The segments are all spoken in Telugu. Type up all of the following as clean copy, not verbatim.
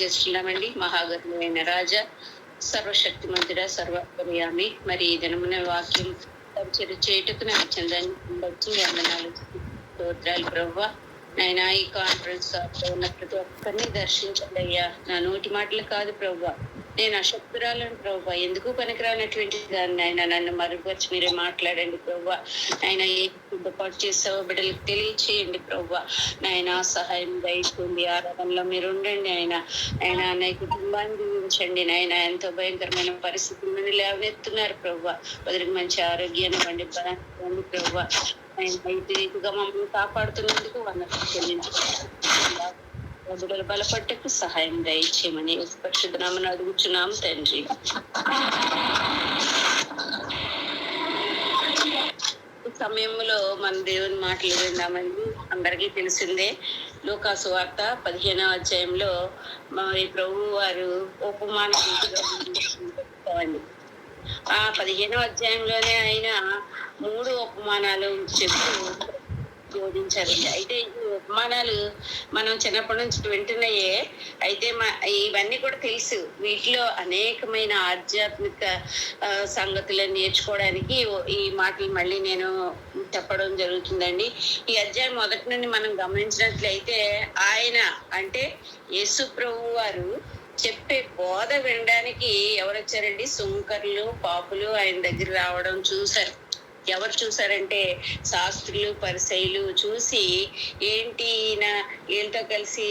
చేస్తున్నామండి. మహాగణుడైన రాజా, సర్వశక్తిమంతుడ, సర్వపర్యామి. మరి ఈ దినమున వాక్యం పరిచయం చేయుటకు నాకు చందాన్ని బట్టి వందనాలు, స్తోత్రాలు ప్రవ్వ. నాయన ఈ కాన్ఫరెన్స్ ఉన్న ప్రతి ఒక్కరిని దర్శించండి అయ్యా. నా నోటి మాటలు కాదు ప్రవ్వ, నేను అశక్తురాలను ప్రవ్వ, ఎందుకు పనికిరానటువంటి దాన్ని ఆయన నన్ను మరుగుపరిచి మీరే మాట్లాడండి ప్రవ్వ. ఆయన ఏ సిద్ధపాటు చేసావో బిడ్డలకు తెలియచేయండి ప్రవ్వ. నాయన సహాయం దయచేయండి, ఆరాధనలో మీరు ఉండండి. ఆయన నా కుటుంబాన్ని దీవించండి. నాయన ఎంతో భయంకరమైన పరిస్థితులను లేవనెత్తున్నారు ప్రవ్వ. వదిలికి మంచి ఆరోగ్యాన్ని వండి ప్రవ్వ. ఆయన రీతిగా మమ్మల్ని కాపాడుతున్నందుకు వందనాలు చెల్లించుకుంటున్నాము. బలపట్టకు సహాయం దయచేయమని పరిశుద్ధ నామమున అడుగుచున్నాము తండ్రి. ఈ సమయంలో మన దేవుని మాటలు విందామండి. అందరికీ తెలిసిందే, లూకా సువార్త 15వ అధ్యాయంలో మరి ప్రభు వారు ఉపమానం చెప్తామండి. ఆ 15వ అధ్యాయంలోనే ఆయన 3 ఉపమానాలు చెప్తూ బోధించారండి. అయితే ఈ ఉపమానాలు మనం చిన్నప్పటి నుంచి వింటున్నాయే. అయితే ఇవన్నీ కూడా తెలుసు. వీటిలో అనేకమైన ఆధ్యాత్మిక సంగతులను నేర్చుకోవడానికి ఈ మాటలు మళ్ళీ నేను చెప్పడం జరుగుతుందండి. ఈ అధ్యాయం మొదటి నుండి మనం గమనించినట్లయితే ఆయన అంటే యేసు ప్రభు వారు చెప్పే బోధ వినడానికి ఎవరు వచ్చారండి? సుంకర్లు, పాపులు ఆయన దగ్గర రావడం చూశారు. ఎవరు చూసారంటే శాస్త్రులు, పరిసయ్యులు చూసి ఏంటి ఈయన వీళ్ళతో కలిసి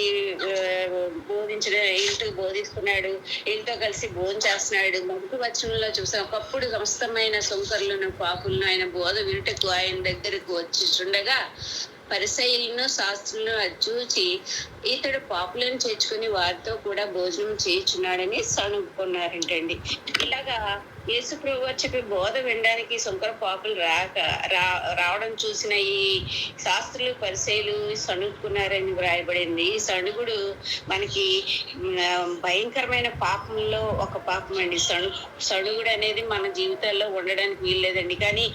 వీళ్ళతో బోధిస్తున్నాడు, వీళ్ళతో కలిసి భోజనం చేస్తున్నాడు. మొదటి వచనంలో చూసాం, ఒకప్పుడు సమస్తమైన సుంకర్లను, పాపులను ఆయన బోధ వినుటకు ఆయన దగ్గరకు వచ్చి ఉండగా పరిసయ్యులను, శాస్త్రులను అది చూచి ఇతడు పాపులను చేర్చుకుని వారితో కూడా భోజనం చేయించున్నాడని సణుక్కున్నారంటండి. ఇలాగా యేసు ప్రభు చెప్పి బోధ వినడానికి సుంకర పాపులు రావడం చూసిన ఈ శాస్త్రులు, పరిసయ్యులు సణుక్కున్నారని వ్రాయబడింది. ఈ సణుగుడు మనకి భయంకరమైన పాపంలో ఒక పాపం అండి. సణుగుడు అనేది మన జీవితాల్లో ఉండడానికి వీల్లేదండి. కానీ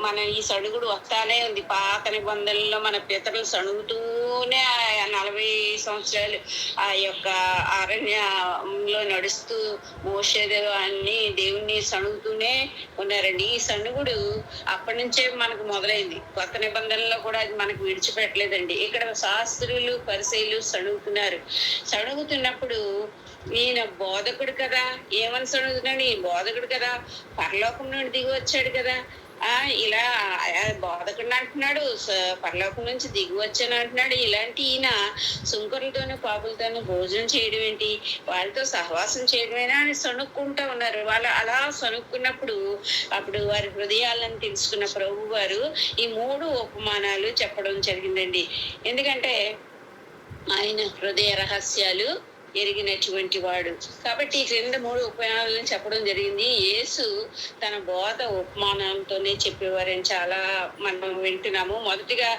మన ఈ సణుగుడు వస్తానే ఉంది. పాత నిబంధనల్లో మన పితరులు సణుగుతూనే 40 సంవత్సరాలు ఆ యొక్క అరణ్యంలో నడుస్తూ మోషేదేవు అన్ని దేవుణ్ణి సణుగుతూనే ఉన్నారండి. ఈ సణుగుడు అప్పటి నుంచే మనకు మొదలైంది. కొత్త నిబంధనలో కూడా అది మనకు విడిచిపెట్టలేదండి. ఇక్కడ శాస్త్రులు, పరిసయ్యులు సణుగుతున్నప్పుడు ఈయన బోధకుడు కదా, ఏమని సణుగుతున్నాడు? ఈ బోధకుడు కదా, పరలోకం నుండి దిగి వచ్చాడు కదా, ఇలా బోధకుడు అంటున్నాడు, పరలోకం నుంచి దిగి వచ్చాను అంటున్నాడు. ఇలాంటి ఈయన సుంకరులతోనూ, పాపులతోనూ భోజనం చేయడం ఏంటి, వాళ్ళతో సహవాసం చేయడమేనా అని సణుక్కుంటూ ఉన్నారు. వాళ్ళు అలా సణుక్కున్నప్పుడు అప్పుడు వారి హృదయాలను తెలుసుకున్న ప్రభు వారు ఈ 3 ఉపమానాలు చెప్పడం జరిగిందండి. ఎందుకంటే ఆయన హృదయ రహస్యాలు ఎరిగినటువంటి వాడు కాబట్టి ఈ క్రింద 3 ఉపమానాలను చెప్పడం జరిగింది. యేసు తన బోధ ఉపమానంతోనే చెప్పేవారని చాలా మనం వింటున్నాము. మొదటిగా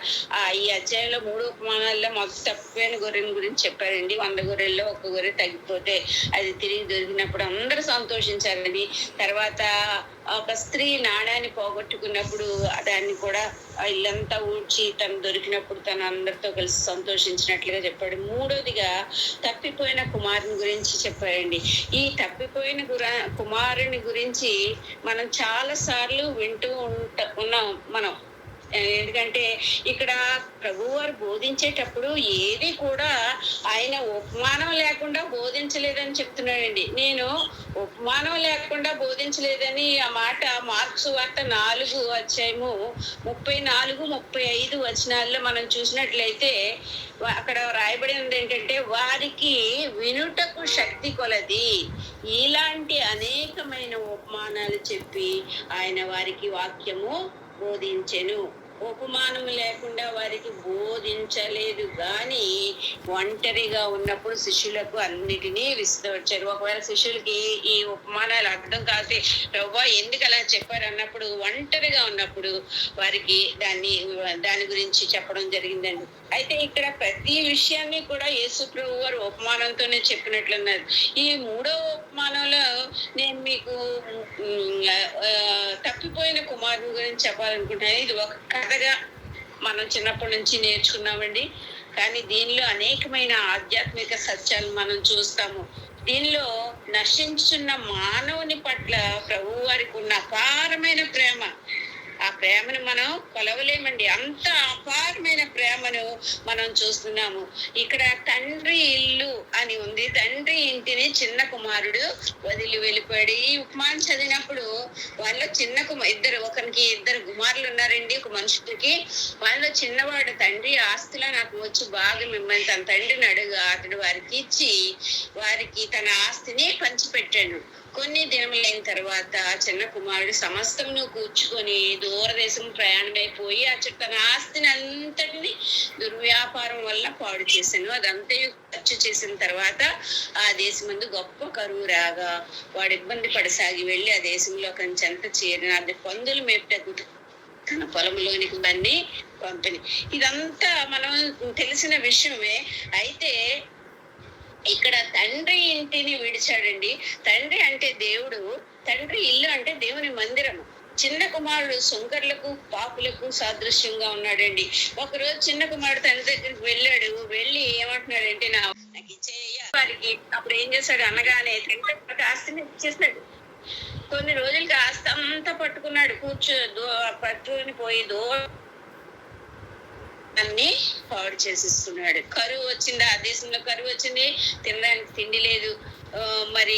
ఈ అధ్యాయంలో 3 ఉపమానాల్లో మొదటి తప్పిపోయిన గొర్రెల గురించి చెప్పారండి. 100 గొర్రెల్లో 1 గొర్రె తగ్గిపోతే అది తిరిగి దొరికినప్పుడు అందరూ సంతోషించారని, తర్వాత ఒక స్త్రీ నాణాన్ని పోగొట్టుకున్నప్పుడు దాన్ని కూడా ఇల్లంతా ఊడ్చి తను దొరికినప్పుడు తను అందరితో కలిసి సంతోషించినట్లుగా చెప్పాడు. 3వదిగా తప్పిపోయిన కుమారుని గురించి చెప్పారండి. ఈ తప్పిపోయిన కుమారుని గురించి మనం చాలా సార్లు వింటూ ఉన్నాం మనం. ఎందుకంటే ఇక్కడ ప్రభువారు బోధించేటప్పుడు ఏది కూడా ఆయన ఉపమానం లేకుండా బోధించలేదని చెప్తున్నాడండి. నేను ఉపమానం లేకుండా బోధించలేదని ఆ మాట మార్కు సువార్త 4వ అధ్యాయము 34, 35 వచనాల్లో మనం చూసినట్లయితే అక్కడ రాయబడినది ఏంటంటే, వారికి వినుటకు శక్తి కొలది ఇలాంటి అనేకమైన ఉపమానాలు చెప్పి ఆయన వారికి వాక్యము బోధించెను. ఉపమానము లేకుండా వారికి బోధించలేదు, కానీ ఒంటరిగా ఉన్నప్పుడు శిష్యులకు అన్నిటినీ విస్తరించారు. ఒకవేళ శిష్యులకి ఈ ఉపమానాలు అర్థం కాస్తే ప్రభు ఎందుకు అలా చెప్పారు అన్నప్పుడు, ఒంటరిగా ఉన్నప్పుడు వారికి దాని గురించి చెప్పడం జరిగిందండి. అయితే ఇక్కడ ప్రతి విషయాన్ని కూడా యేసు ప్రభు వారు ఉపమానంతోనే చెప్పినట్లున్నారు. ఈ 3వ ఉపమానంలో నేను మీకు తప్పిపోయిన కుమారుని గురించి చెప్పాలనుకుంటున్నాను. ఇది ఒక కథగా మనం చిన్నప్పటి నుంచి నేర్చుకున్నామండి. కానీ దీనిలో అనేకమైన ఆధ్యాత్మిక సత్యాలు మనం చూస్తాము. దీనిలో నశించున్న మానవుని పట్ల ప్రభువు వారికి ఉన్న అపారమైన ప్రేమ, ఆ ప్రేమను మనం కొలవలేమండి. అంత అపారమైన ప్రేమను మనం చూస్తున్నాము. ఇక్కడ తండ్రి ఇల్లు అని ఉంది. తండ్రి ఇంటిని చిన్న కుమారుడు వదిలి వెళ్ళిపోయాడు. ఈ ఉపమానం చదివినప్పుడు వాళ్ళలో చిన్న ఒకరికి ఇద్దరు కుమారులు ఉన్నారండి. ఒక మనుషుడికి వాళ్ళలో చిన్నవాడు తండ్రి ఆస్తిలో నాకు వచ్చి బాగా మిమ్మల్ని తన తండ్రిని అడుగు, అతడు వారికి ఇచ్చి వారికి తన ఆస్తిని పంచిపెట్టాడు. కొన్ని దినములైన తర్వాత చిన్న కుమారుడు సమస్తమును కూర్చుకొని దూరదేశం ప్రయాణమైపోయి తన ఆస్తిని అంతటిని దుర్వ్యాపారం వల్ల పాడు చేశాను. అదంతా ఖర్చు చేసిన తర్వాత ఆ దేశం ముందు గొప్ప కరువు రాగా వాడు ఇబ్బంది పడసాగి వెళ్ళి ఆ దేశంలో చెంత చేరిన అది పందులు మేపుటకు తన పొలంలోనికి దాన్ని పంపిణీ. ఇదంతా మనం తెలిసిన విషయమే. అయితే ఇక్కడ తండ్రి ఇంటిని విడిచాడండి. తండ్రి అంటే దేవుడు, తండ్రి ఇల్లు అంటే దేవుని మందిరము. చిన్న కుమారుడు సుంకర్లకు పాపులకు సాదృశ్యంగా ఉన్నాడండి. ఒకరోజు చిన్న కుమారుడు తండ్రి దగ్గరికి వెళ్ళాడు. వెళ్ళి ఏమంటున్నాడంటే నాకు ఇచ్చేయ వారికి. అప్పుడు ఏం చేశాడు అనగానే తండ్రి ఆస్తిని ఇచ్చేసాడు. కొన్ని రోజులకి ఆస్తి అంతా పట్టుకున్నాడు. పట్టుకుని పోయి అన్ని పాడు చేసిస్తున్నాడు. కరువు వచ్చింది, ఆ దేశంలో కరువు వచ్చింది, తినడానికి తిండి లేదు. మరి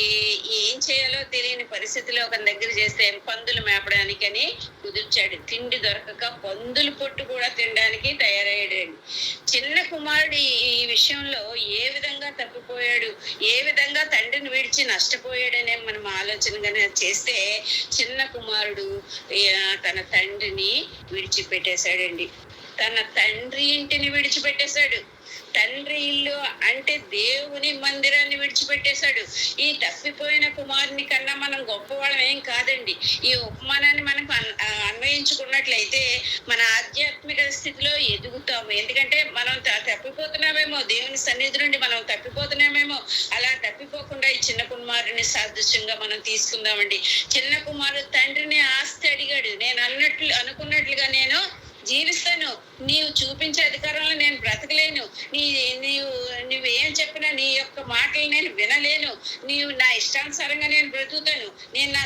ఏం చేయాలో తెలియని పరిస్థితిలో ఒక దగ్గర చేస్తే పందులు మేపడానికి అని కుదిర్చాడు. తిండి దొరకక పందులు పొట్టు కూడా తినడానికి తయారయ్యాడు. చిన్న కుమారుడు ఈ విషయంలో ఏ విధంగా తప్పిపోయాడు, ఏ విధంగా తండ్రిని విడిచి నష్టపోయాడనే మనం ఆలోచనగానే చేస్తే చిన్న కుమారుడు తన తండ్రిని విడిచిపెట్టేశాడండి. తన తండ్రి ఇంటిని విడిచిపెట్టేశాడు. తండ్రి ఇల్లు అంటే దేవుని మందిరాన్ని విడిచిపెట్టేశాడు. ఈ తప్పిపోయిన కుమారుని కన్నా మనం గొప్పవాళ్ళం ఏం కాదండి. ఈ ఉపమానాన్ని మనకు అన్వయించుకున్నట్లయితే మన ఆధ్యాత్మిక స్థితిలో ఎదుగుతాము. ఎందుకంటే మనం తప్పిపోతున్నామేమో, దేవుని సన్నిధి నుండి మనం తప్పిపోతున్నామేమో. అలా తప్పిపోకుండా ఈ చిన్న కుమారుని సాదృశ్యంగా మనం తీసుకుందామండి. చిన్న కుమారుడు తండ్రిని ఆస్తి అడిగాడు. నేను అనుకున్నట్లుగా నేను జీవిస్తాను, నీవు చూపించే అధికారంలో నేను బ్రతకలేను, నువ్వేం చెప్పినా నీ యొక్క మాటలు నేను వినలేను, నీవు నా ఇష్టానుసారంగా నేను బ్రతుకుతాను, నేను నా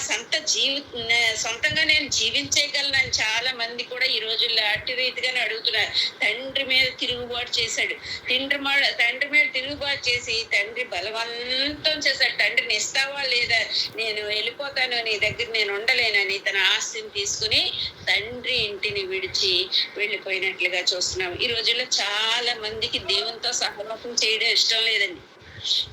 సొంతంగా నేను జీవించేయగలను. చాలా మంది కూడా ఈ రోజుల్లో అట్టి రీతిగానే అడుగుతున్నారు. తండ్రి మీద తిరుగుబాటు చేశాడు. తండ్రి మీద తిరుగుబాటు చేసి తండ్రి బలవంతం చేశాడు. తండ్రిని ఇస్తావా లేదా, నేను వెళ్ళిపోతాను, నీ దగ్గర నేను ఉండలేనని తన ఆస్తిని తీసుకుని తండ్రి ఇంటిని విడిచి వెళ్ళిపోయినట్లుగా చూస్తున్నాం. ఈ రోజుల్లో చాలా మందికి దేవునితో సహవాసం చేయడం ఇష్టం లేదండి.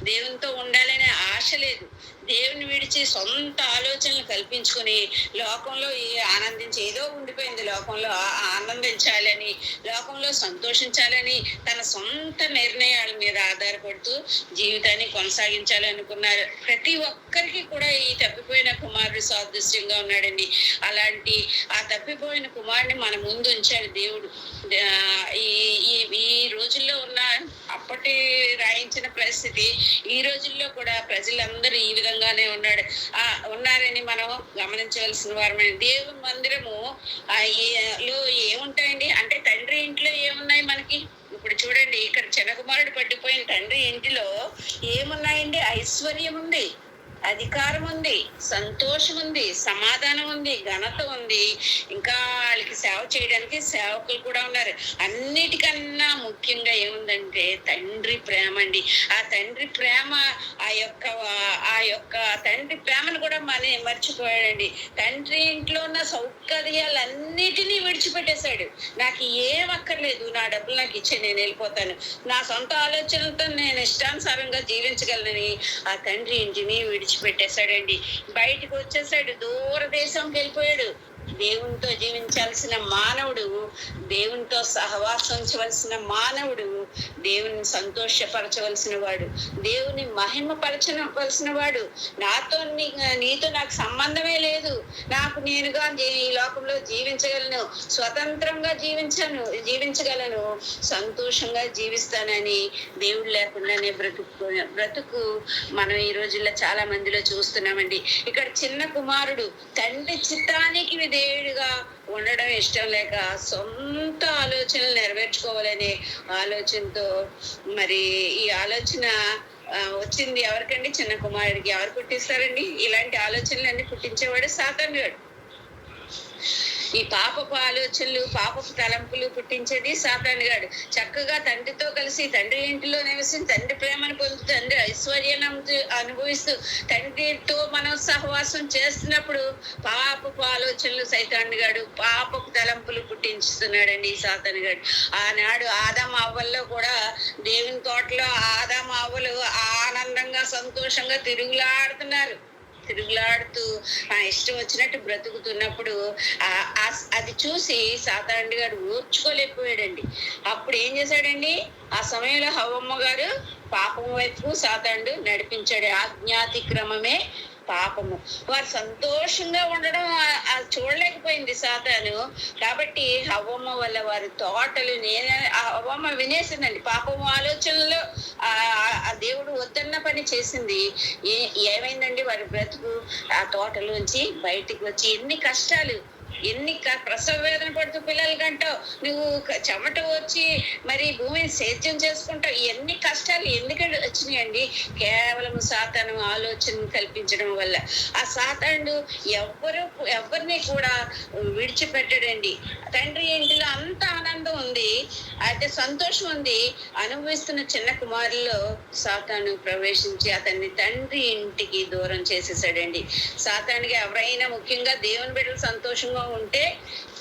దేవునితో ఉండాలనే ఆశ లేదు. దేవుని విడిచి సొంత ఆలోచనలు కల్పించుకుని లోకంలో ఆనందించి ఏదో ఉండిపోయింది, లోకంలో ఆనందించాలని, లోకంలో సంతోషించాలని తన సొంత నిర్ణయాల మీద ఆధారపడుతూ జీవితాన్ని కొనసాగించాలనుకున్నారు. ప్రతి ఒక్కరికి కూడా ఈ తప్పిపోయిన కుమారుడు సాదృశ్యంగా ఉన్నాడండి. అలాంటి ఆ తప్పిపోయిన కుమారుడిని మన ముందు ఉంచాడు దేవుడు. ఈ రోజుల్లో ఉన్న అప్పటి రాయించిన పరిస్థితి ఈ రోజుల్లో కూడా ప్రజలందరూ ఈ విధంగానే ఉన్నారని మనం గమనించవలసిన వారమే. దేవుని మందిరము లో ఏముంటాయండి అంటే తండ్రి ఇంట్లో ఏమున్నాయి మనకి? ఇప్పుడు చూడండి, ఇక్కడ చిన్న కుమారుడు పట్టిపోయిన తండ్రి ఇంటిలో ఏమున్నాయండి? ఐశ్వర్యం ఉంది, అధికారం ఉంది, సంతోషం ఉంది, సమాధానం ఉంది, ఘనత ఉంది, ఇంకా వాళ్ళకి సేవ చేయడానికి సేవకులు కూడా ఉన్నారు. అన్నిటికన్నా ముఖ్యంగా ఏముందంటే తండ్రి ప్రేమ అండి. ఆ తండ్రి ప్రేమ ఆ యొక్క తండ్రి ప్రేమను కూడా మర్చిపోయాడండి. తండ్రి ఇంట్లో ఉన్న సౌకర్యాలన్నిటినీ విడిచిపెట్టేశాడు. నాకు ఏం అక్కర్లేదు, నా డబ్బులు నాకు ఇచ్చే, నేను వెళ్ళిపోతాను, నా సొంత ఆలోచనలతో నేను ఇష్టానుసారంగా జీవించగలనని ఆ తండ్రి ఇంటిని విడిచిపెట్టేశాడండి. బయటకు వచ్చేసాడు, దూరదేశంకి వెళ్ళిపోయాడు. దేవునితో జీవించాల్సిన మానవుడు, దేవునితో సహవాసించవలసిన మానవుడు, దేవుని సంతోషపరచవలసిన వాడు, దేవుని మహిమపరచవలసిన వాడు, నీతో నాకు సంబంధమే లేదు, నేనుగా ఈ లోకంలో జీవించగలను, స్వతంత్రంగా జీవించగలను, సంతోషంగా జీవిస్తానని దేవుడు లేకుండానే బ్రతుకు మనం ఈ రోజుల్లో చాలా మందిలో చూస్తున్నామండి. ఇక్కడ చిన్న కుమారుడు తండ్రి చిత్తానికి విధేయుడిగా ఉండడం ఇష్టం లేక సొంత ఆలోచనలు నెరవేర్చుకోవాలనే ఆలోచనతో మరి ఈ ఆలోచన వచ్చింది ఎవరికండి? చిన్న కుమారుడికి. ఎవరు పుట్టిస్తారండి ఇలాంటి ఆలోచనలన్నీ? పుట్టించేవాడు సాతాను గాడు. ఈ పాపపు ఆలోచనలు, పాపపు తలంపులు పుట్టించేది సాతాను గాడు. చక్కగా తండ్రితో కలిసి తండ్రి ఇంటిలో నివసించి తండ్రి ప్రేమను పొందుతూ తండ్రి ఐశ్వర్యాన్ని అనుభవిస్తూ తండ్రితో మనం సహవాసం చేస్తున్నప్పుడు పాపపు ఆలోచనలు సైతాను గాడు, పాపపు తలంపులు పుట్టించుతున్నాడండి ఈ సాతాను గాడు. ఆనాడు ఆదాము అవ్వల్లో కూడా దేవుని తోటలో ఆదాము అవ్వలు ఆనందంగా సంతోషంగా తిరుగులాడుతూ ఇష్టం వచ్చినట్టు బ్రతుకుతున్నప్పుడు అది చూసి సాతాను గారు ఓర్చుకోలేకపోయాడండి. అప్పుడు ఏం చేశాడండి? ఆ సమయంలో హవ్వమ్మ గారు పాపం వైపు సాతాను నడిపించాడు. ఆజ్ఞాతిక్రమమే పాపము. వారు సంతోషంగా ఉండడం చూడలేకపోయింది సాతాను. కాబట్టి హవ్వమ్మ వల్ల వారి తోటలు హవ్వమ్మ వినేసిందండి. పాపము ఆలోచనలో ఆ దేవుడు వద్దన్న పని చేసింది. ఏమైందండి? వారి బ్రతుకు ఆ తోటలోంచి బయటికి వచ్చి ఎన్ని కష్టాలు, ఎన్ని ప్రసవ వేదన పడుతూ పిల్లలు కంటావు, నువ్వు చెమట వచ్చి మరి భూమిని సేద్యం చేసుకుంటావు. ఎన్ని కష్టాలు ఎందుకంటే వచ్చినాయండి? కేవలం సాతాను ఆలోచన కల్పించడం వల్ల. ఆ సాతాను ఎవరిని కూడా విడిచిపెట్టడండి. తండ్రి ఇంటిలో అంత ఆనందం ఉంది, అయితే సంతోషం ఉంది. అనుభవిస్తున్న చిన్న కుమారులో సాతాను ప్రవేశించి అతన్ని తండ్రి ఇంటికి దూరం చేసేసాడండి. సాతానికి ఎవరైనా, ముఖ్యంగా దేవుని బిడ్డలు సంతోషంగా ఉంటే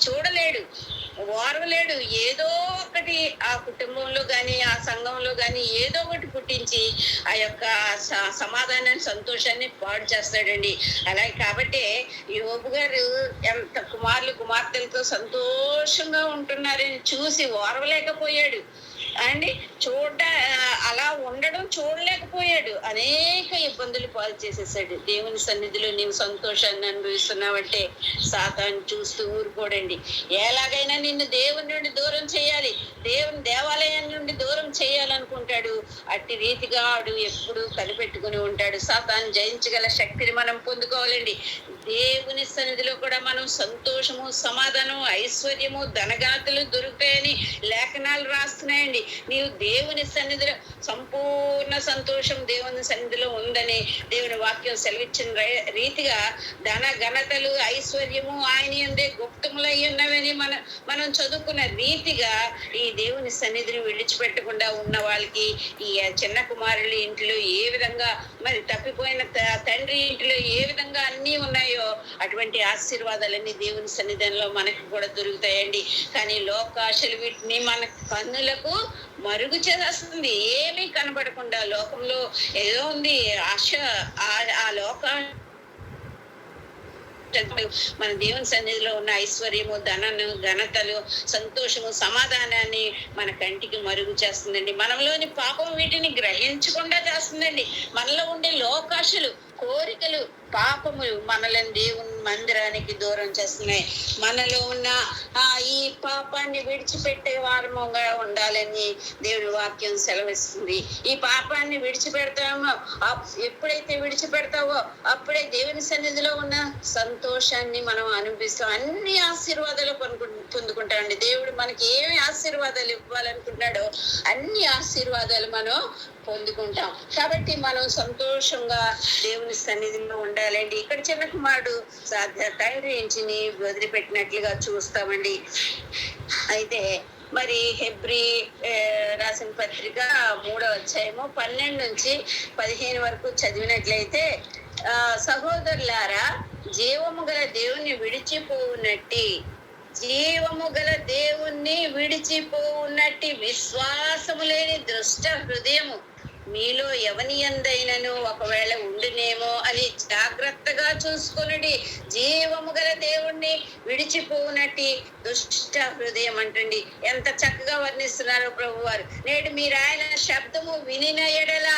చూడలేడు, ఓర్వలేడు. ఏదో ఒకటి ఆ కుటుంబంలో గాని ఆ సంఘంలో గాని ఏదో ఒకటి పుట్టించి ఆ యొక్క సమాధానాన్ని, సంతోషాన్ని పాడు చేస్తాడండి. అలాగే కాబట్టి యోబు గారు ఎంత కుమార్తెలతో సంతోషంగా ఉంటున్నారని చూసి ఓర్వలేకపోయాడు అండి. అలా ఉండడం చూడలేకపోయాడు. అనేక ఇబ్బందులు పాలు చేసేసాడు. దేవుని సన్నిధిలో నీవు సంతోషాన్ని అనుభవిస్తున్నావంటే సాతాను చూస్తూ ఊరుకోడండి. ఎలాగైనా నిన్ను దేవుని నుండి దూరం చేయాలి, దేవుని దేవాలయం నుండి దూరం చేయాలనుకుంటాడు. అట్టి రీతిగా ఆడు ఎప్పుడు కనిపెట్టుకుని ఉంటాడు. సాతాను జయించగల శక్తిని మనం పొందుకోవాలండి. దేవుని సన్నిధిలో కూడా మనం సంతోషము, సమాధానం, ఐశ్వర్యము, ధనగాతులు దొరుకుతాయని లేఖనాలు రాస్తున్నాయండి. నీవు దేవుని సన్నిధిలో సంపూర్ణ సంతోషం దేవుని సన్నిధిలో ఉందని దేవుని వాక్యం సెలవిచ్చిన రీతిగా ధన ఘనతలు, ఐశ్వర్యము ఆయన యందే గుప్తములై ఉన్నవని మనం చదువుకున్న రీతిగా ఈ దేవుని సన్నిధిని విడిచిపెట్టకుండా ఉన్న వాళ్ళకి ఈ చిన్న కుమారుల ఇంట్లో ఏ విధంగా మరి తప్పిపోయిన తండ్రి ఇంటిలో ఏ విధంగా అన్నీ ఉన్నాయో అటువంటి ఆశీర్వాదాలన్నీ దేవుని సన్నిధానంలో మనకు కూడా దొరుకుతాయండి. కానీ లోకాశలు వీటిని మన కన్నులకు మరుగు చేస్తుంది. ఏమీ కనబడకుండా లోకంలో ఏదో ఉంది ఆశ, ఆ లోక మన దేవుని సన్నిధిలో ఉన్న ఐశ్వర్యము, ధనను, ఘనతలు, సంతోషము, సమాధానాన్ని మన కంటికి మరుగు చేస్తుందండి. మనలోని పాపం వీటిని గ్రహించకుండా చేస్తుందండి. మనలో ఉండే లోకాశలు, కోరికలు, పాపములు మనల్ని దేవుని మందిరానికి దూరం చేస్తున్నాయి. మనలో ఉన్న ఈ పాపాన్ని విడిచిపెట్టే వారముగా ఉండాలని దేవుని వాక్యం సెలవిస్తుంది. ఈ పాపాన్ని విడిచిపెడతామో, ఎప్పుడైతే విడిచిపెడతావో అప్పుడే దేవుని సన్నిధిలో ఉన్న సంతోషాన్ని మనం అనుభవిస్తాం. అన్ని ఆశీర్వాదాలు పొందుకుంటామండి. దేవుడు మనకి ఏమి ఆశీర్వాదాలు ఇవ్వాలనుకుంటున్నాడో అన్ని ఆశీర్వాదాలు మనం పొందుకుంటాం. కాబట్టి మనం సంతోషంగా దేవుని సన్నిధిలో ఉండాలండి. ఇక్కడ చిన్న కుమారుడు తండ్రి ఇంటిని వదిలిపెట్టినట్లుగా చూస్తామండి. అయితే మరి హెబ్రీ రాసిన పత్రిక 3వ అధ్యాయము 12 నుంచి 15 వరకు చదివినట్లయితే, సహోదరులారా, జీవము గల దేవుని విడిచిపోవునట్టి విశ్వాసము లేని దుష్ట హృదయము మీలో ఎవని యందైనను ఒకవేళ ఉండునేమో అని జాగ్రత్తగా చూసుకొనుడి. జీవము గల దేవుణ్ణి విడిచిపోనట్టి దుష్ట హృదయం అంటండి. ఎంత చక్కగా వర్ణిస్తున్నారో ప్రభు వారు. నేడు మీరు ఆయన శబ్దము వినిన ఎడల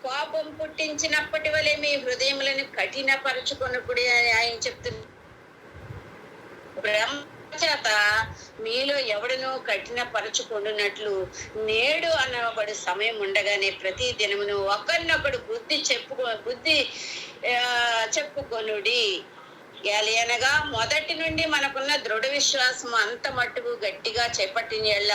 కోపం పుట్టించినప్పటి వలె మీ హృదయములను కఠినపరచుకున్నప్పుడు ఆయన చెప్తున్నారు. చేత మీలో ఎవడనో కఠినపరచుకొనున్నట్లు నేడు అనబడు సమయం ఉండగానే ప్రతి దినమును ఒకరినొకడు బుద్ధి చెప్పుకొనుడి. అనగా మొదటి నుండి మనకున్న దృఢ విశ్వాసం అంత మట్టుకు గట్టిగా చేపట్టిన ఎళ్ళ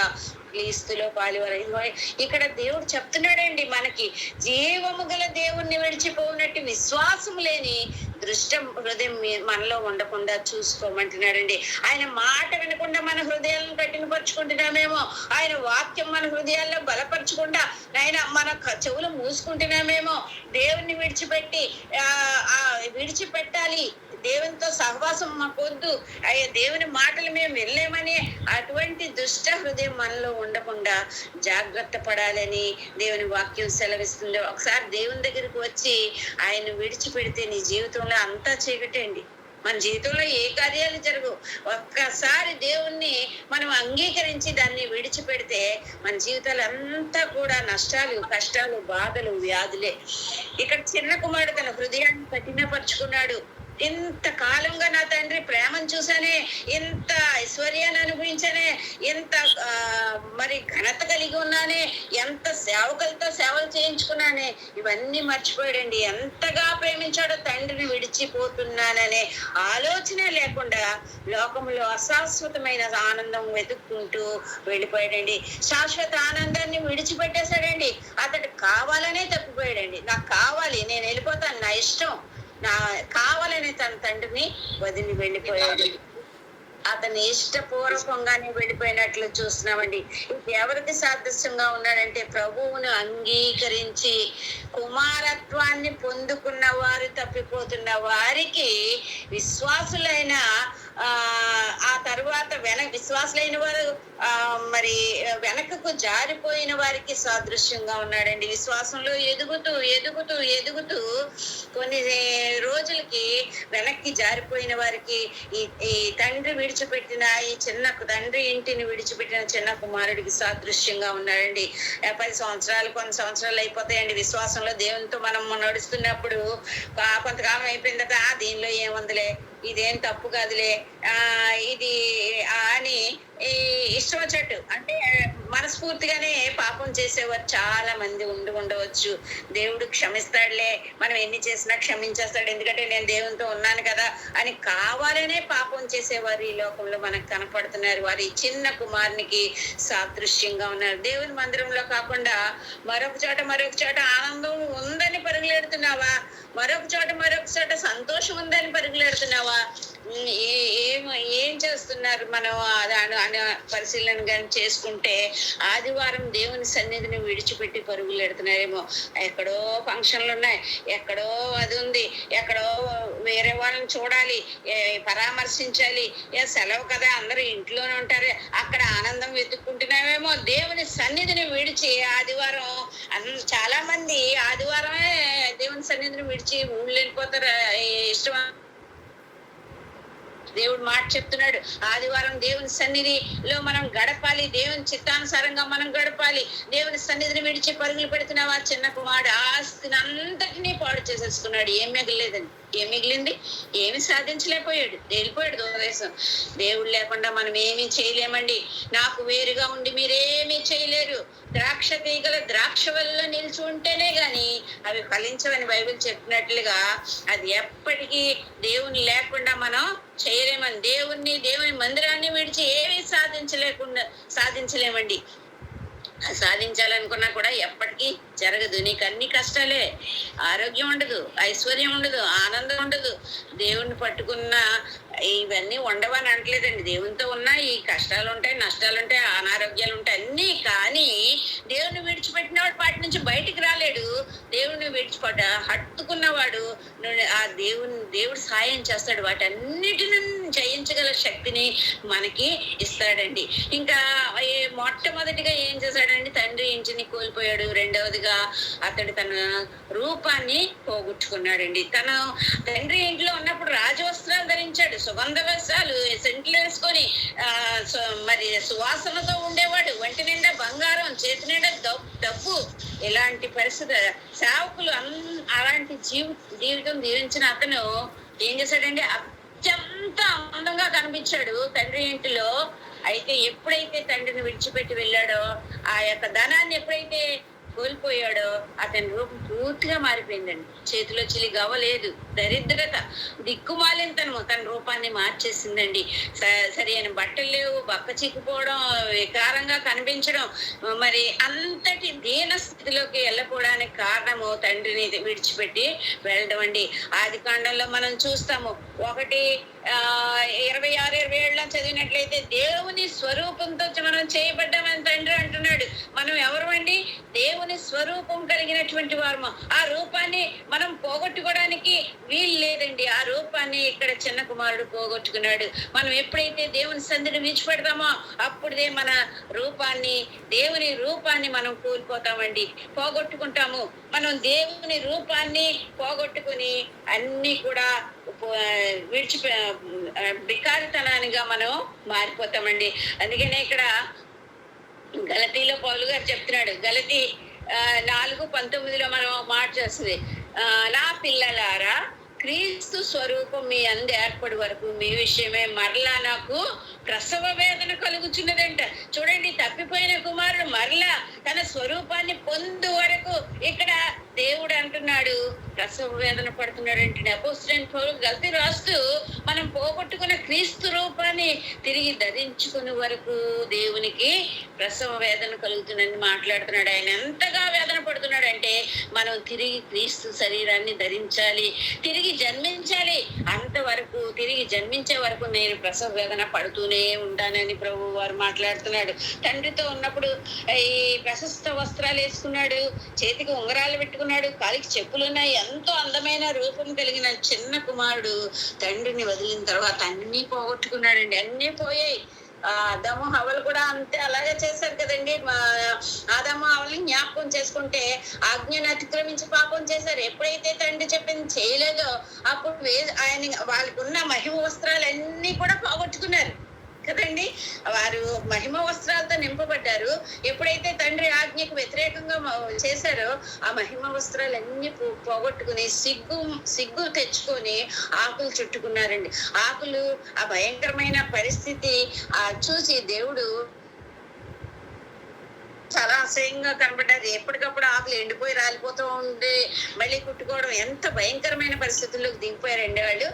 క్రీస్తులో పాలువరైన ఇక్కడ దేవుడు చెప్తున్నాడండి మనకి, జీవము గల దేవుణ్ణి విడిచిపోనట్టు విశ్వాసం లేని దృష్ట హృదయం మనలో ఉండకుండా చూసుకోమంటున్నాడండి. ఆయన మాట వినకుండా మన హృదయాలను కఠినపరుచుకుంటున్నామేమో, ఆయన వాక్యం మన హృదయాల్లో బలపరచకుండా ఆయన మన చెవులు మూసుకుంటున్నామేమో, దేవుణ్ణి విడిచిపెట్టాలి, దేవునితో సహవాసం మాకొద్దు, దేవుని మాటలు మేము వెళ్ళేమని అటువంటి దుష్ట హృదయం మనలో ఉండకుండా జాగ్రత్త పడాలని దేవుని వాక్యం సెలవిస్తుంది. ఒకసారి దేవుని దగ్గరికి వచ్చి ఆయన విడిచిపెడితే నీ జీవితంలో అంతా చీకటండి. మన జీవితంలో ఏ కార్యాలు జరగవు. ఒక్కసారి దేవుణ్ణి మనం అంగీకరించి దాన్ని విడిచిపెడితే మన జీవితాలు అంతా కూడా నష్టాలు, కష్టాలు, బాధలు, వ్యాధులే. ఇక్కడ చిన్న కుమారుడు తన హృదయాన్ని కఠినపరుచుకున్నాడు. ఇంత కాలంగా నా తండ్రి ప్రేమను చూసానే, ఇంత ఐశ్వర్యాన్ని అనుభవించానే, ఎంత మరి ఘనత కలిగి ఉన్నానే, ఎంత సేవకులతో సేవలు చేయించుకున్నానే, ఇవన్నీ మర్చిపోయాడండి. ఎంతగా ప్రేమించాడో తండ్రిని విడిచిపోతున్నాననే ఆలోచన లేకుండా లోకంలో అశాశ్వతమైన ఆనందం వెతుక్కుంటూ వెళ్ళిపోయాడండి. శాశ్వత ఆనందాన్ని విడిచిపెట్టేశాడండి. అతడు కావాలనే తప్పిపోయాడండి. నాకు కావాలి, నేను వెళ్ళిపోతాను, నా ఇష్టం, నా కావాలని తన తండ్రిని వదిలి వెళ్ళిపోయాడు. అతని ఇష్టపూర్వకంగానే వెళ్ళిపోయినట్లు చూస్తున్నామండి. ఎవరికి సాదృశ్యంగా ఉన్నాడంటే ప్రభువును అంగీకరించి కుమారత్వాన్ని పొందుకున్న వారు తప్పిపోతున్న వారికి విశ్వాసులైన ఆ తరువాత విశ్వాసులైన వారు మరి వెనకకు జారిపోయిన వారికి సాదృశ్యంగా ఉన్నాడండి. విశ్వాసంలో ఎదుగుతూ ఎదుగుతూ ఎదుగుతూ కొన్ని రోజులకి వెనక్కి జారిపోయిన వారికి ఈ తండ్రి విడిచిపెట్టిన తండ్రి ఇంటిని విడిచిపెట్టిన చిన్న కుమారుడికి సాదృశ్యంగా ఉన్నాడండి. 10 సంవత్సరాలు కొన్ని సంవత్సరాలు అయిపోతాయండి విశ్వాసంలో. దేవునితో మనం నడుస్తున్నప్పుడు కొంతకాలం అయిపోయిన తర్వాత దీనిలో ఏముందిలే, ఇదేం తప్పు కాదులే, ఇది అని ఇష్టం వచ్చేట్టు అంటే మనస్ఫూర్తిగానే పాపం చేసేవారు చాలా మంది ఉండవచ్చు. దేవుడు క్షమిస్తాడులే, మనం ఎన్ని చేసినా క్షమించేస్తాడు, ఎందుకంటే నేను దేవునితో ఉన్నాను కదా అని కావాలనే పాపం చేసేవారు ఈ లోకంలో మనకు కనపడుతున్నారు. వారి చిన్న కుమారునికి సాదృశ్యంగా ఉన్నారు. దేవుని మందిరంలో కాకుండా మరొక చోట ఆనందం ఉందని పరుగులెడుతున్నావా, మరొక చోట సంతోషం ఉందని పరుగులెడుతున్నావా, ఏం చేస్తున్నారు మనం పరిశీలన కానీ చేసుకుంటే ఆదివారం దేవుని సన్నిధిని విడిచిపెట్టి పరుగులు ఎడుతున్నారేమో. ఎక్కడో ఫంక్షన్లు ఉన్నాయి, ఎక్కడో అది ఉంది, ఎక్కడో వేరే వాళ్ళని చూడాలి, పరామర్శించాలి, సెలవు కదా అందరూ ఇంట్లోనే ఉంటారు, అక్కడ ఆనందం వెతుక్కుంటున్నామేమో. దేవుని సన్నిధిని విడిచి ఆదివారం చాలా మంది ఆదివారమే దేవుని సన్నిధిని విడిచి ఊళ్ళు వెళ్ళిపోతారు. ఇష్టం దేవుడు మాట చెప్తున్నాడు, ఆదివారం దేవుని సన్నిధిలో మనం గడపాలి, దేవుని చిత్తానుసారంగా మనం గడపాలి. దేవుని సన్నిధిని విడిచి పరుగులు పెడుతున్నావా చిన్న కుమారుడు ఆస్తిని అంతటినీ పాడు చేసేసుకున్నాడు. ఏం మిగలేదండి, ఏం మిగిలింది? ఏమి సాధించలేకపోయాడు, తేలిపోయాడు దూరదేశం. దేవుడు లేకుండా మనం ఏమీ చేయలేమండి. నాకు వేరుగా ఉండి మీరేమీ చేయలేరు. ద్రాక్ష తీగల ద్రాక్ష వల్ల నిలిచి ఉంటేనే గాని అవి ఫలించవని బైబిల్ చెప్పినట్లుగా అది ఎప్పటికీ దేవుని లేకుండా మనం చేయలేమని, దేవుని మందిరాన్ని విడిచి ఏమీ సాధించలేమండి. సాధించాలనుకున్నా కూడా ఎప్పటికీ జరగదు. నీకు అన్ని కష్టాలే, ఆరోగ్యం ఉండదు, ఐశ్వర్యం ఉండదు, ఆనందం ఉండదు. దేవుణ్ణి పట్టుకున్న ఇవన్నీ ఉండవని అంటలేదండి. దేవునితో ఉన్న ఈ కష్టాలు ఉంటాయి, నష్టాలు ఉంటాయి, అనారోగ్యాలు ఉంటాయి అన్నీ. కానీ దేవుని విడిచిపెట్టినవాడు వాటి నుంచి బయటికి రాలేడు. దేవుని హత్తుకున్నవాడు ఆ దేవుడు సాయం చేస్తాడు, వాటన్నిటిని జయించగల శక్తిని మనకి ఇస్తాడండి. ఇంకా మొట్టమొదటిగా ఏం చేశాడండి, తండ్రి ఇంటిని కోల్పోయాడు. రెండవదిగా అతడు తన రూపాన్ని పోగొట్టుకున్నాడండి. తను తండ్రి ఇంట్లో ఉన్నప్పుడు రాజవస్త్రాలు ధరించాడు, సుగంధ వస్త్రాలు, సెంట్లు వేసుకొని మరి సువాసనతో ఉండేవాడు. ఒంటి నిండా బంగారం, చేతి నిండా డబ్బు. ఇలాంటి పరిస్థితి సేవకులు అలాంటి జీవితం జీవించిన అతను ఏం చేశాడండి, అత్యంత అందంగా కనిపించాడు తండ్రి ఇంటిలో. అయితే ఎప్పుడైతే తండ్రిని విడిచిపెట్టి వెళ్ళాడో, ఆ యొక్క ధనాన్ని ఎప్పుడైతే కోల్పోయాడో అతని రూపం పూర్తిగా మారిపోయిందండి. చేతిలో చిలి గవ్వలేదు. దరిద్రత, దిక్కుమాలినతనము తన రూపాన్ని మార్చేసిందండి. సరి అయిన బట్టలు లేవు, బక్క చిక్కుపోవడం, వికారంగా కనిపించడం, మరి అంతటి దీన స్థితిలోకి వెళ్ళకపోవడానికి కారణము తండ్రిని విడిచిపెట్టి వెళ్ళడం అండి. ఆది కాండంలో మనం చూస్తాము. 1:26-27 చదివినట్లయితే దేవుని స్వరూపంతో మనం చేయబడ్డామని తండ్రి అంటున్నాడు. మనం ఎవరు అండి? దేవుని స్వరూపం కలిగినటువంటి వారము. ఆ రూపాన్ని మనం పోగొట్టుకోవడానికి వీలు లేదండి. ఆ రూపాన్ని ఇక్కడ చిన్న కుమారుడు పోగొట్టుకున్నాడు. మనం ఎప్పుడైతే దేవుని సంధిని విడిచిపెడతామో అప్పుడే మన రూపాన్ని, దేవుని రూపాన్ని మనం కోల్పోతామండి, పోగొట్టుకుంటాము. మనం దేవుని రూపాన్ని పోగొట్టుకుని అన్ని కూడా బికారితనానిగా మనం మారిపోతామండి. అందుకనే ఇక్కడ గలతీలో పౌలు గారు చెప్తున్నాడు. గలతీ 4:19 మనం మాట చేస్తుంది. నా పిల్లలారా, క్రీస్తు స్వరూపం మీ అందు ఏర్పడి వరకు మీ విషయమే మరలా నాకు ప్రసవ వేదన కలుగుచున్నదంట. చూడండి, తప్పిపోయిన కుమారుడు మరలా తన స్వరూపాన్ని పొందు వరకు ఇక్కడ దేవుడు అంటున్నాడు ప్రసవ వేదన పడుతున్నాడంటే. అపోస్తలుడైన పౌలు గలతీ రాస్తూ మనం పోగొట్టుకున్న క్రీస్తు రూపాన్ని తిరిగి ధరించుకునే వరకు దేవునికి ప్రసవ వేదన కలుగుతుందని మాట్లాడుతున్నాడు. ఆయన ఎంతగా వేదన పడుతున్నాడంటే మనం తిరిగి క్రీస్తు శరీరాన్ని ధరించాలి, తిరిగి జన్మించాలి. అంతవరకు, తిరిగి జన్మించే వరకు నేను ప్రసవ వేదన పడుతూనే ఉంటానని ప్రభు వారు మాట్లాడుతున్నాడు. తండ్రితో ఉన్నప్పుడు ఈ ప్రశస్త వస్త్రాలు వేసుకున్నాడు, చేతికి ఉంగరాలు పెట్టుకున్నాడు, కాలికి చెప్పులున్నాయి. ఎంతో అందమైన రూపం కలిగిన చిన్న కుమారుడు తండ్రిని వదిలిన తర్వాత అన్ని పోగొట్టుకున్నాడండి. అన్ని పోయాయి. ఆదాము హవ్వలు కూడా అంతే, అలాగే చేశారు కదండి. ఆదాము హవ్వల్ని జ్ఞాపకం చేసుకుంటే ఆజ్ఞను అతిక్రమించి పాపం చేశారు. ఎప్పుడైతే తండ్రి చెప్పింది చేయలేదో అప్పుడు ఆయన వాళ్ళకు ఉన్న మహిమ వస్త్రాలన్నీ కూడా పోగొట్టుకున్నారు కదండి. వారు మహిమ వస్త్రాలతో నింపబడ్డారు. ఎప్పుడైతే తండ్రి ఆజ్ఞకు వ్యతిరేకంగా చేశారో ఆ మహిమ వస్త్రాలన్నీ పోగొట్టుకుని సిగ్గు తెచ్చుకొని ఆకులు చుట్టుకున్నారండి. ఆకులు, ఆ భయంకరమైన పరిస్థితి చూసి దేవుడు చాలా అసహ్యంగా కనబడ్డారు. ఎప్పటికప్పుడు ఆకులు ఎండిపోయి రాలిపోతూ ఉండి మళ్ళీ కుట్టుకోవడం, ఎంత భయంకరమైన పరిస్థితుల్లోకి దిగిపోయారండి వాళ్ళు.